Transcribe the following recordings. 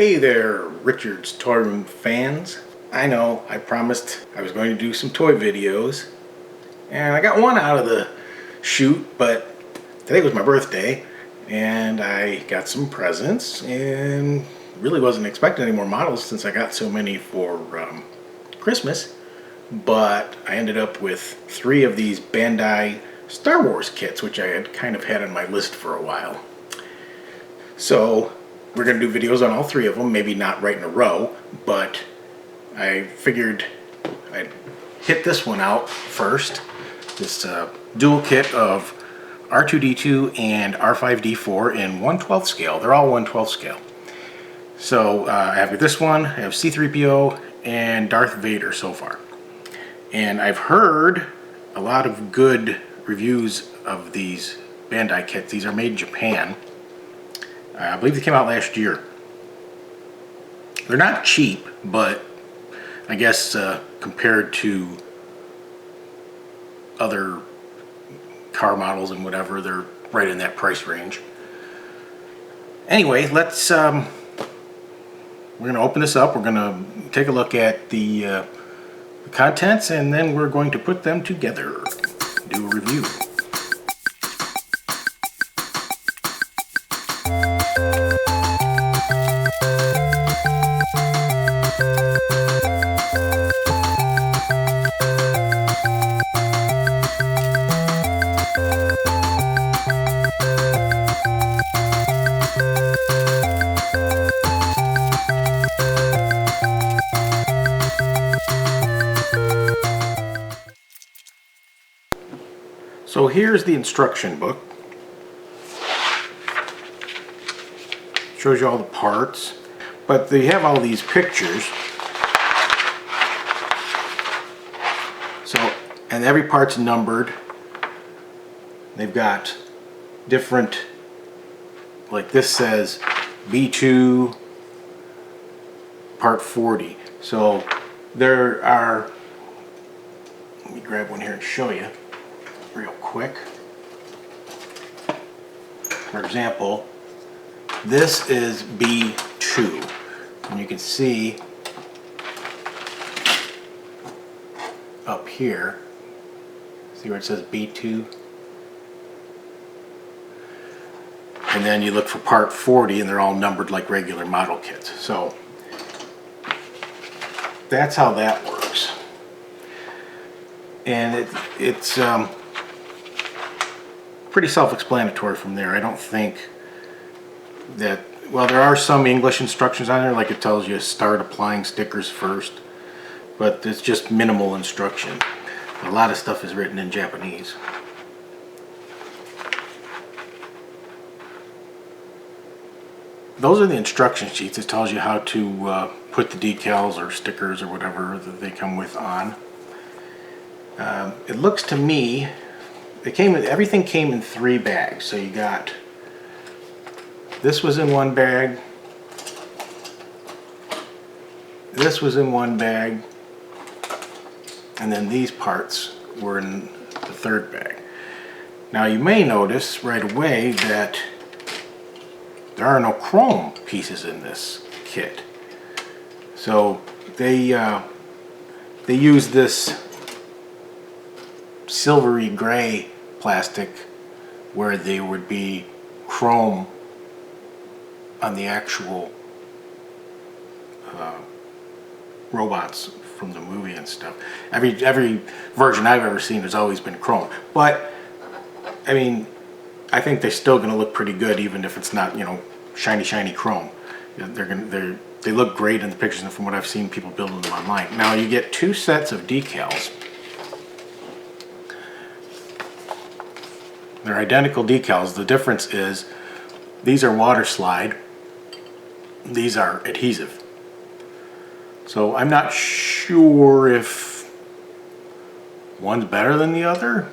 Hey there, Richard's Toy Room fans. I know I promised I was going to do some toy videos, and I got one out of the chute, but today was my birthday, and I got some presents, and really wasn't expecting any more models since I got so many for Christmas, but I ended up with 3 of these Bandai Star Wars kits, which I had kind of had on my list for a while. So we're going to do videos on all 3 of them, maybe not right in a row, but I figured I'd hit this one out first. This dual kit of R2D2 and R5D4 in 1/12 scale. They're all 1/12 scale. So I have this one, I have C-3PO and Darth Vader so far. And I've heard a lot of good reviews of these Bandai kits. These are made in Japan. I believe they came out last year. They're not cheap, but I guess compared to other car models and whatever, they're right in that price range. Anyway, let's we're going to open this up. We're going to take a look at the contents, and then we're going to put them together, do a review. So here's the instruction book. Shows you all the parts, but they have all these pictures. So, and every part's numbered. They've got different, like this says B2 part 40. So there are, let me grab one here and show you real quick. For example, this is B2, and you can see up here, see where it says B2, and then you look for part 40 and they're all numbered like regular model kits. So that's how that works. And it's pretty self-explanatory from there. I don't think that, well, there are some English instructions on there, like it tells you start applying stickers first, but it's just minimal instruction. A lot of stuff is written in Japanese. Those are the instruction sheets. It tells you how to put the decals or stickers or whatever that they come with on. It looks to me, everything came in 3 bags. So you got, this was in 1 bag, this was in 1 bag, and then these parts were in the 3rd bag. Now you may notice right away that there are no chrome pieces in this kit. So they use this silvery gray plastic where there would be chrome on the actual robots from the movie and stuff. Every version I've ever seen has always been chrome, but I mean, I think they're still going to look pretty good even if it's not, you know, shiny chrome. They look great in the pictures and from what I've seen people building them online. Now you get 2 sets of decals. They're identical decals. The difference is these are water slide, these are adhesive. So I'm not sure if one's better than the other.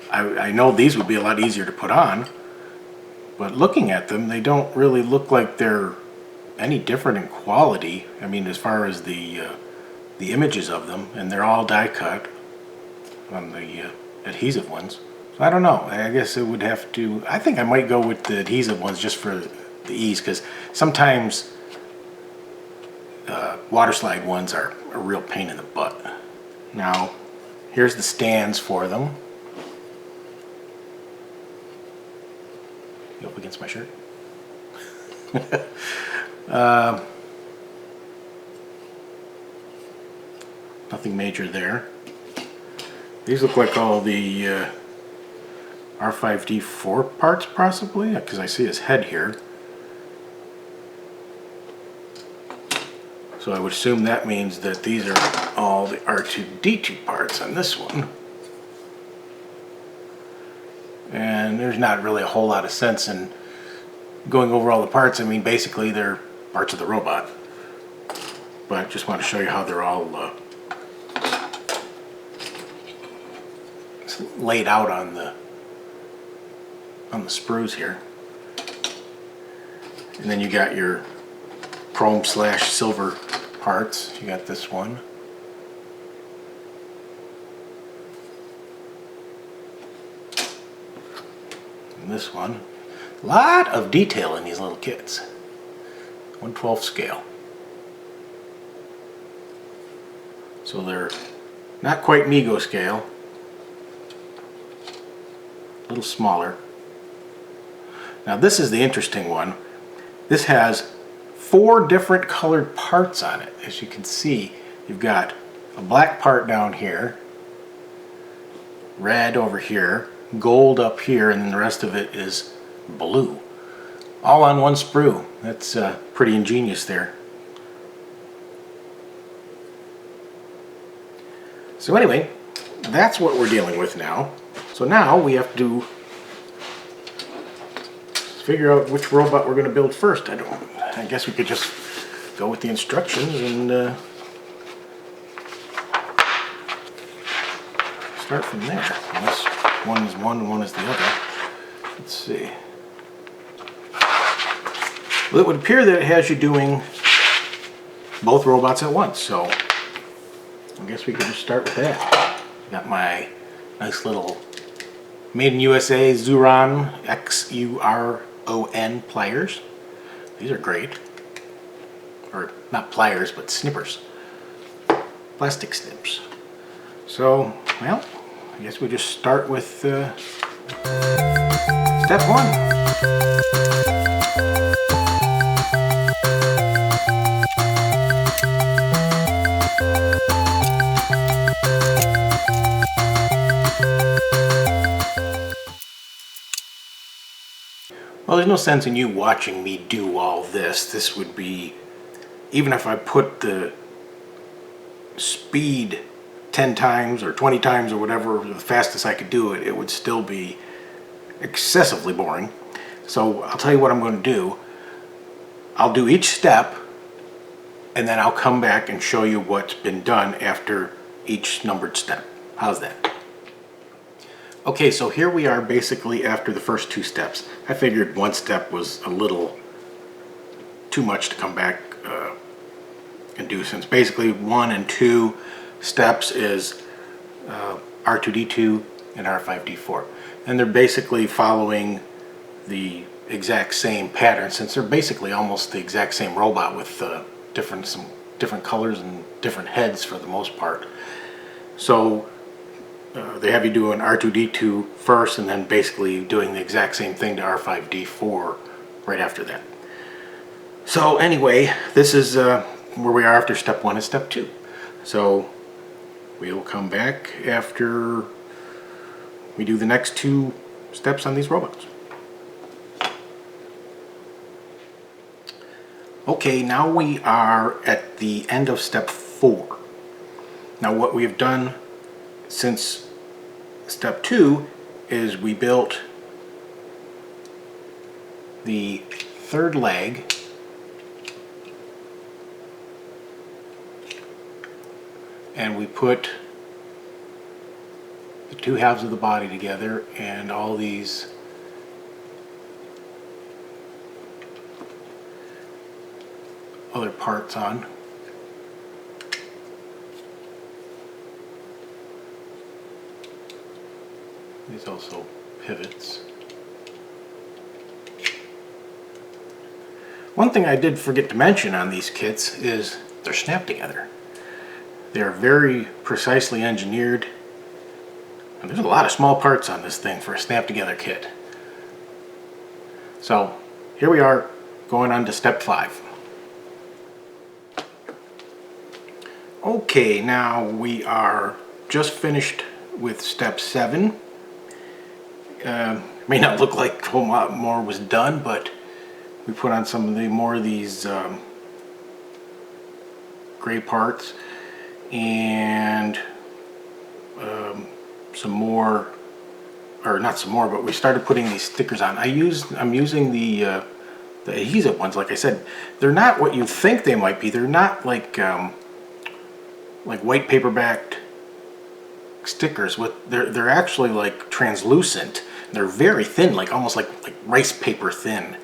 I know these would be a lot easier to put on, but looking at them, they don't really look like they're any different in quality. I mean, as far as the images of them, and they're all die cut on the adhesive ones. So I don't know. I guess it would have to, I think I might go with the adhesive ones just for the ease, because sometimes water slide ones are a real pain in the butt. Now, here's the stands for them. You up against my shirt? Nothing major there. These look like all the R5D4 parts, possibly, because I see his head here. So I would assume that means that these are all the R2D2 parts on this one. And there's not really a whole lot of sense in going over all the parts. I mean, basically they're parts of the robot. But I just want to show you how they're all laid out on the sprues here. And then you got your chrome / silver parts. You got this one. And this one. A lot of detail in these little kits. 1/12 scale. So they're not quite Mego scale. A little smaller. Now this is the interesting one. This has 4 different colored parts on it. As you can see, you've got a black part down here, red over here, gold up here, and then the rest of it is blue. All on one sprue. That's pretty ingenious there. So anyway, that's what we're dealing with now. So now we have to figure out which robot we're going to build first. I guess we could just go with the instructions and start from there. Unless one is one and one is the other. Let's see. Well, it would appear that it has you doing both robots at once, so I guess we could just start with that. Got my nice little Made in USA Xuron XURON pliers. These are great. Or not pliers, but snippers. Plastic snips. So, well, I guess we just start with step 1. Well, there's no sense in you watching me do all this. This would be, even if I put the speed 10 times or 20 times or whatever, the fastest I could do it, it would still be excessively boring. So I'll tell you what I'm going to do. I'll do each step, and then I'll come back and show you what's been done after each numbered step. How's that? Okay, so here we are basically after the first 2 steps. I figured one step was a little too much to come back and do, since basically 1 and 2 steps is R2D2 and R5D4. And they're basically following the exact same pattern, since they're basically almost the exact same robot with some different colors and different heads for the most part. So they have you do an R2D2 first, and then basically doing the exact same thing to R5D4 right after that. So anyway, this is where we are after step 1 and step 2. So we'll come back after we do the next 2 steps on these robots. Okay, now we are at the end of step 4. Now what we have done since step 2 is we built the 3rd leg, and we put the 2 halves of the body together and all these other parts on. These also pivots. One thing I did forget to mention on these kits is they're snapped together. They're very precisely engineered. And there's a lot of small parts on this thing for a snap together kit. So here we are going on to step 5. Okay, now we are just finished with step 7. May not look like a whole lot more was done, but we put on some of the more of these gray parts and some more, or not some more, but we started putting these stickers on. I'm using the adhesive ones. Like I said, they're not what you think they might be. They're not like white paper backed stickers. They're actually like translucent. They're very thin, like almost like rice paper thin,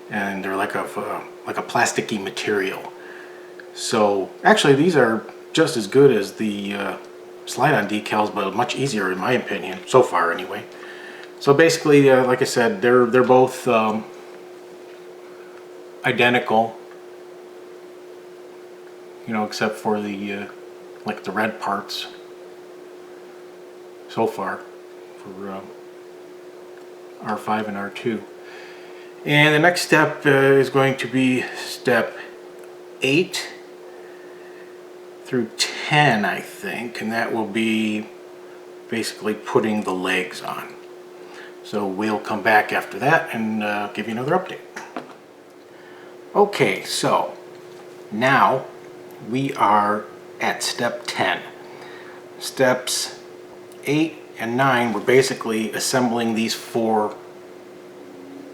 and they're like a plasticky material. So actually, these are just as good as the slide-on decals, but much easier in my opinion, so far anyway. So basically, like I said, they're both identical, you know, except for the like the red parts so far for R5 and R2. And the next step is going to be step 8 through 10, I think, and that will be basically putting the legs on. So we'll come back after that and give you another update. Okay, so now we are at step 10. Steps 8 and 9 were basically assembling these 4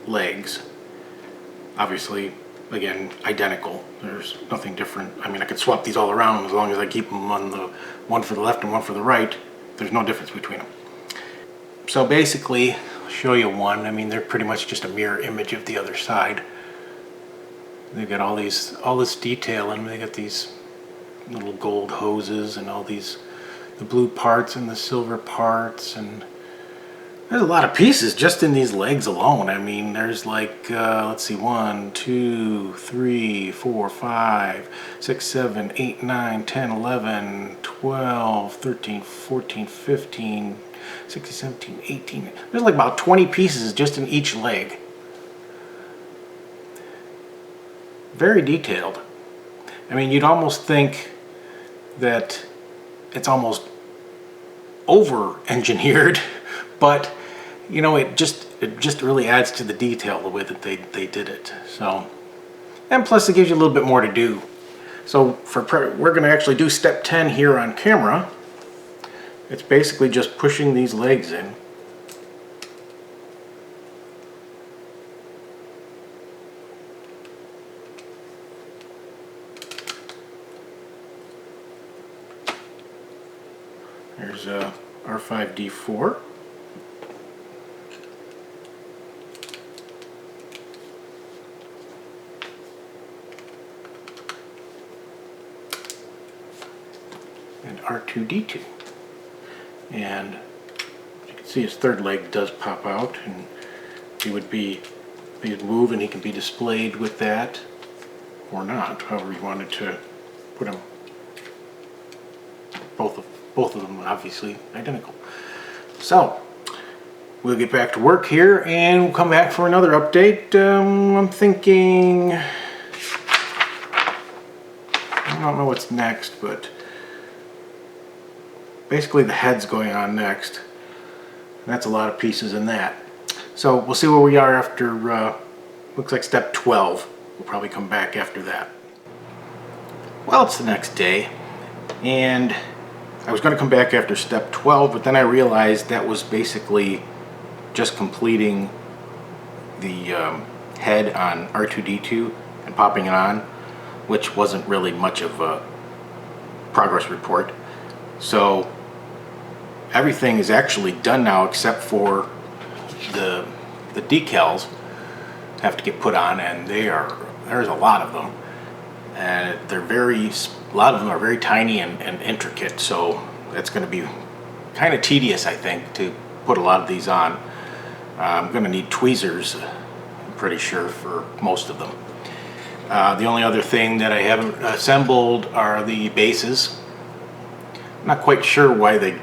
legs. Obviously, again, identical. There's nothing different. I mean, I could swap these all around as long as I keep them on the one for the left and one for the right. There's no difference between them. So basically, I'll show you one. I mean, they're pretty much just a mirror image of the other side. They've got all this detail, and they got these little gold hoses and all these, the blue parts and the silver parts, and there's a lot of pieces just in these legs alone. I mean, there's like, let's see, 1, 2, 3, 4, 5, 6, 7, 8, 9, 10, 11, 12, 13, 14, 15, 16, 17, 18. There's like about 20 pieces just in each leg. Very detailed. I mean, you'd almost think that it's almost over-engineered, but you know, it just really adds to the detail the way that they did it. So, and plus it gives you a little bit more to do. So we're going to actually do step 10 here on camera. It's basically just pushing these legs in. There's a R5D4. And R2D2. And you can see his third leg does pop out, and he would move and he can be displayed with that or not, however you wanted to put him. Both of them obviously identical. So we'll get back to work here and we'll come back for another update. I'm thinking, I don't know what's next, but basically the head's going on next. And that's a lot of pieces in that. So we'll see where we are after, looks like step 12. We'll probably come back after that. Well, it's the next day, and I was going to come back after step 12, but then I realized that was basically just completing the head on R2D2 and popping it on, which wasn't really much of a progress report. So everything is actually done now except for the decals have to get put on, and there's a lot of them, and a lot of them are very tiny and intricate, so that's going to be kind of tedious, I think, to put a lot of these on. I'm going to need tweezers, I'm pretty sure, for most of them. The only other thing that I haven't assembled are the bases. I'm not quite sure why they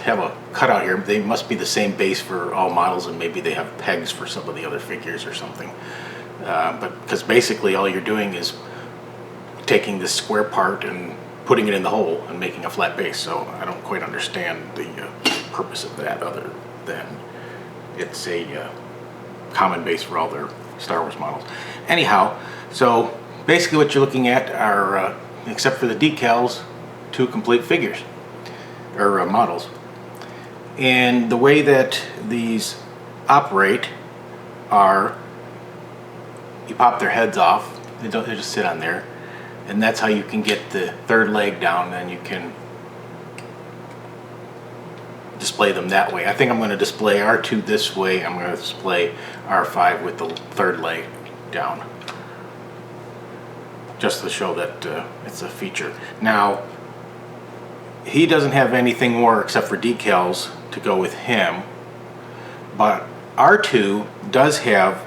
have a cutout here. They must be the same base for all models, and maybe they have pegs for some of the other figures or something. But because basically all you're doing is taking this square part and putting it in the hole and making a flat base. So I don't quite understand the purpose of that, other than it's a common base for all their Star Wars models. Anyhow, so basically what you're looking at are, except for the decals, 2 complete figures, or models. And the way that these operate are, you pop their heads off, they just sit on there, and that's how you can get the third leg down, and you can display them that way. I think I'm going to display R2 this way. I'm going to display R5 with the third leg down, just to show that it's a feature. Now, he doesn't have anything more except for decals to go with him, but R2 does have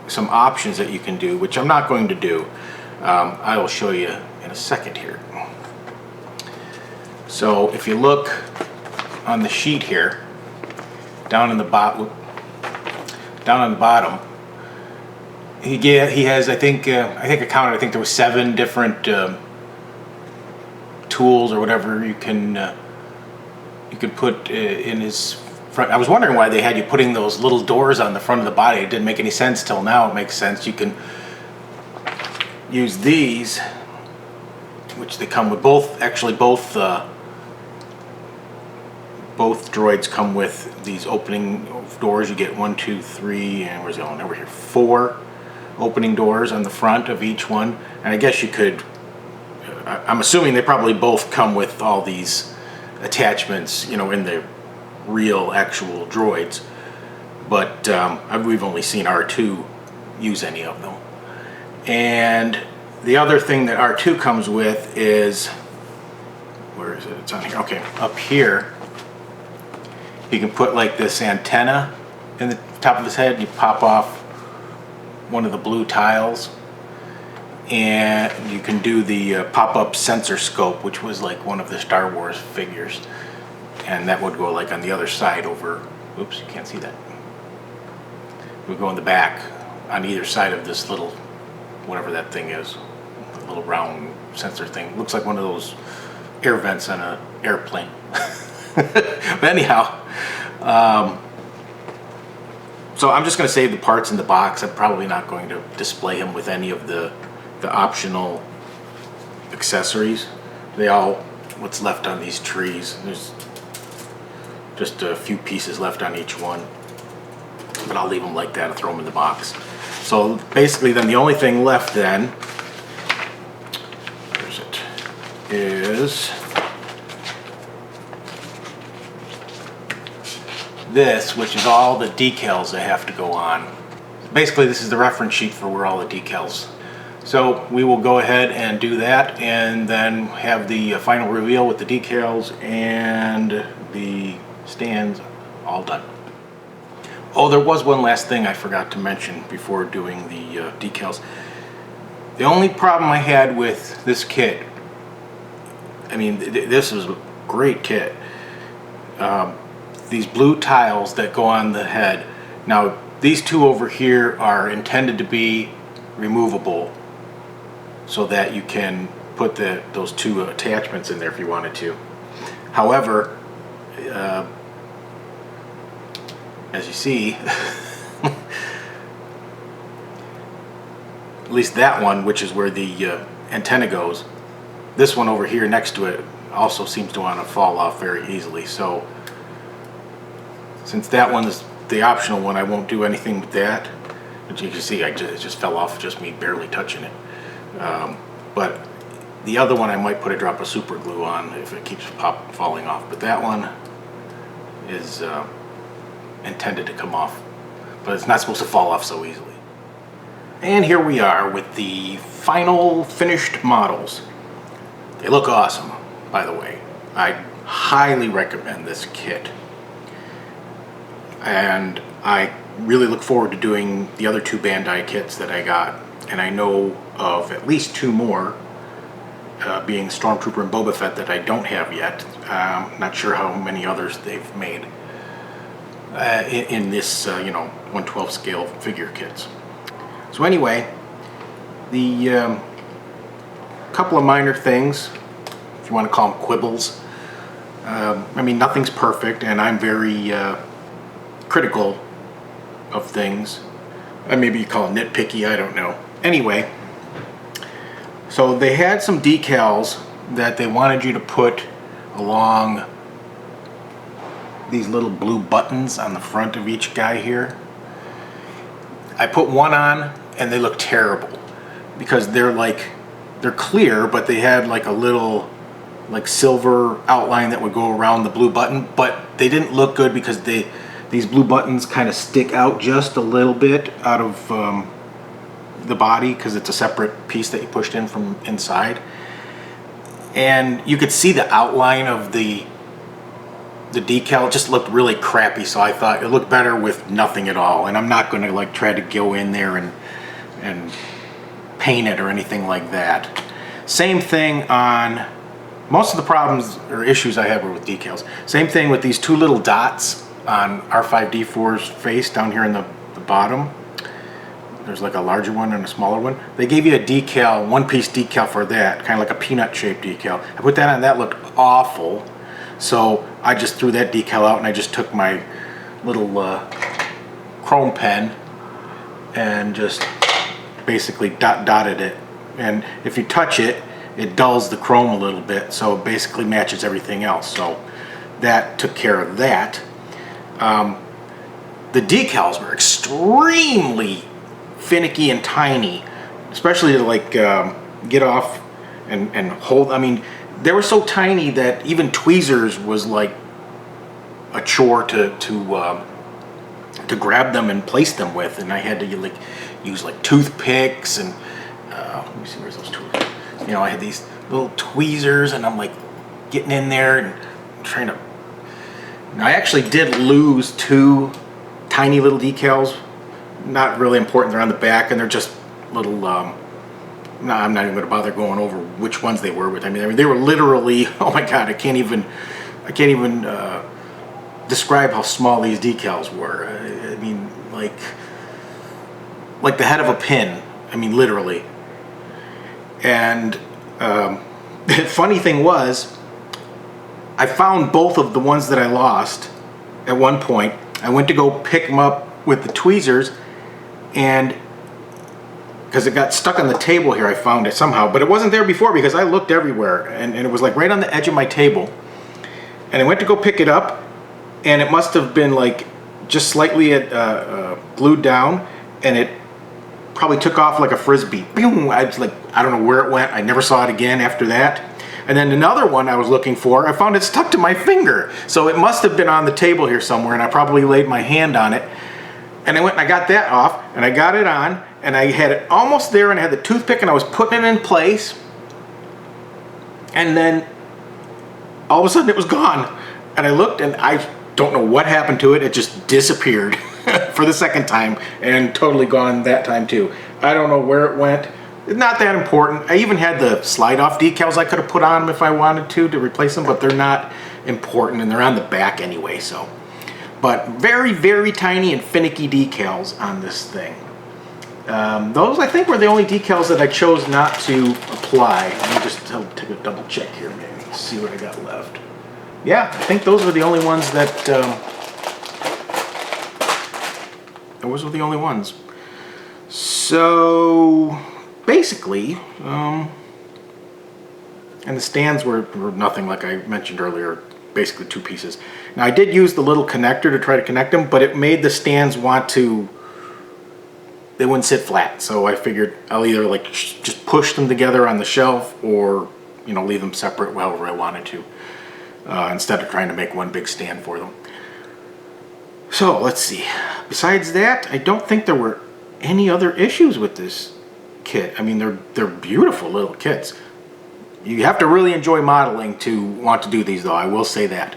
some options that you can do, which I'm not going to do. I will show you in a second here. So if you look on the sheet here, down on the bottom, he has, I think I counted, I think there was 7 different tools or whatever you can put in his front. I was wondering why they had you putting those little doors on the front of the body. It didn't make any sense till now. It makes sense. You can use these, which they come with both. Actually, both droids come with these opening doors. You get 1, 2, 3, and where's the other one? Over here, 4 opening doors on the front of each one. And I guess you could, I'm assuming they probably both come with all these attachments, you know, in the real actual droids, but we've only seen R2 use any of them. And the other thing that R2 comes with is, where is it? It's on here. Okay, up here you can put like this antenna in the top of his head. You pop off one of the blue tiles, and you can do the pop-up sensor scope, which was like one of the Star Wars figures, and that would go like on the other side over, oops, you can't see that. It would go in the back on either side of this little, whatever that thing is, a little round sensor thing. Looks like one of those air vents on an airplane. But anyhow, so I'm just going to save the parts in the box. I'm probably not going to display him with any of the optional accessories. They all, what's left on these trees, there's just a few pieces left on each one, but I'll leave them like that and throw them in the box. So basically then the only thing left then, where's it, is this, which is all the decals that have to go on. Basically this is the reference sheet for where all the decals. So we will go ahead and do that, and then have the final reveal with the decals and the stands all done. Oh, there was one last thing I forgot to mention before doing the decals. The only problem I had with this kit, I mean, this was a great kit. These blue tiles that go on the head. Now, these 2 over here are intended to be removable, so that you can put those 2 attachments in there if you wanted to. However, as you see, at least that one, which is where the antenna goes, this one over here next to it also seems to want to fall off very easily. So since that one is the optional one, I won't do anything with that. But you can see it just fell off, just me barely touching it. But the other one I might put a drop of super glue on if it keeps falling off. But that one is intended to come off, but it's not supposed to fall off so easily. And here we are with the final finished models. They look awesome, by the way. I highly recommend this kit, and I really look forward to doing the other 2 Bandai kits that I got and I know of at least 2 more, being Stormtrooper and Boba Fett, that I don't have yet. Not sure how many others they've made in this, 1/12 scale figure kits. So anyway, the couple of minor things, if you want to call them quibbles. I mean, nothing's perfect, and I'm very critical of things. Maybe you call it nitpicky, I don't know. Anyway, so they had some decals that they wanted you to put along these little blue buttons on the front of each guy here. I put one on and they look terrible because they're clear, but they had like a little silver outline that would go around the blue button, but they didn't look good because these blue buttons kind of stick out just a little bit out of the body because it's a separate piece that you pushed in from inside, and you could see the outline of the decal. It just looked really crappy, so I thought it looked better with nothing at all, and I'm not going to try to go in there and paint it or anything like that. Same thing on most of the problems or issues I had were with decals. Same thing with these 2 little dots on R5D4's face down here in the bottom. There's like a larger one and a smaller one. They gave you a decal, 1-piece decal for that, kind of like a peanut shaped decal. I put that on, that looked awful. So I just threw that decal out and I just took my little chrome pen and just basically dotted it. And if you touch it, it dulls the chrome a little bit, so it basically matches everything else. So that took care of that. The decals were extremely finicky and tiny, especially to get off and hold. I mean, they were so tiny that even tweezers was like a chore to grab them and place them with, and I had to use toothpicks and let me see, where's those tools? I had these little tweezers, and I'm getting in there and trying to. Now, I actually did lose 2 tiny little decals. Not really important. They're on the back, and they're just little. No, I'm not even going to bother going over which ones they were. But I mean, they were literally. Oh my God! I can't even describe how small these decals were. I mean, like the head of a pin. I mean, literally. And the funny thing was, I found both of the ones that I lost at one point. I went to go pick them up with the tweezers, and because it got stuck on the table here, I found it somehow, but it wasn't there before because I looked everywhere, and it was right on the edge of my table. And I went to go pick it up, and it must have been just slightly glued down, and it probably took off like a frisbee. Boom! I don't know where it went. I never saw it again after that. And then another one I was looking for, I found it stuck to my finger. So it must have been on the table here somewhere, and I probably laid my hand on it. And I went and I got that off, and I got it on, and I had it almost there, and I had the toothpick, and I was putting it in place. And then all of a sudden it was gone. And I looked, and I don't know what happened to it. It just disappeared for the second time, and totally gone that time too. I don't know where it went. It's not that important. I even had the slide-off decals I could have put on them if I wanted to replace them, but they're not important, and they're on the back anyway. So, but very, very tiny and finicky decals on this thing. Those, I think, were the only decals that I chose not to apply. Let me just take a double check here, maybe, see what I got left. Yeah, I think those were the only ones that. Those were the only ones. So basically, and the stands were nothing, like I mentioned earlier, basically 2 pieces. Now I did use the little connector to try to connect them, but it made the stands they wouldn't sit flat. So I figured I'll either just push them together on the shelf, or leave them separate however I wanted to, instead of trying to make one big stand for them. So let's see. Besides that, I don't think there were any other issues with this kit. I mean, they're beautiful little kits. You have to really enjoy modeling to want to do these, though. I will say that.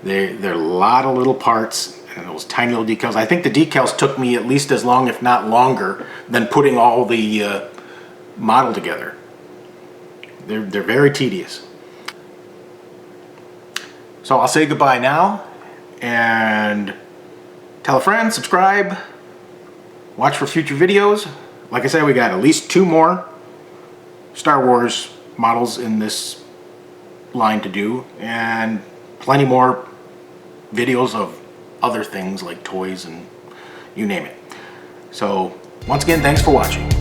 They're a lot of little parts and those tiny little decals. I think the decals took me at least as long, if not longer, than putting all the model together. They're very tedious. So I'll say goodbye now, and tell a friend, subscribe, watch for future videos. Like I said, we got at least 2 more Star Wars models in this line to do, and plenty more videos of other things like toys and you name it. So once again, thanks for watching.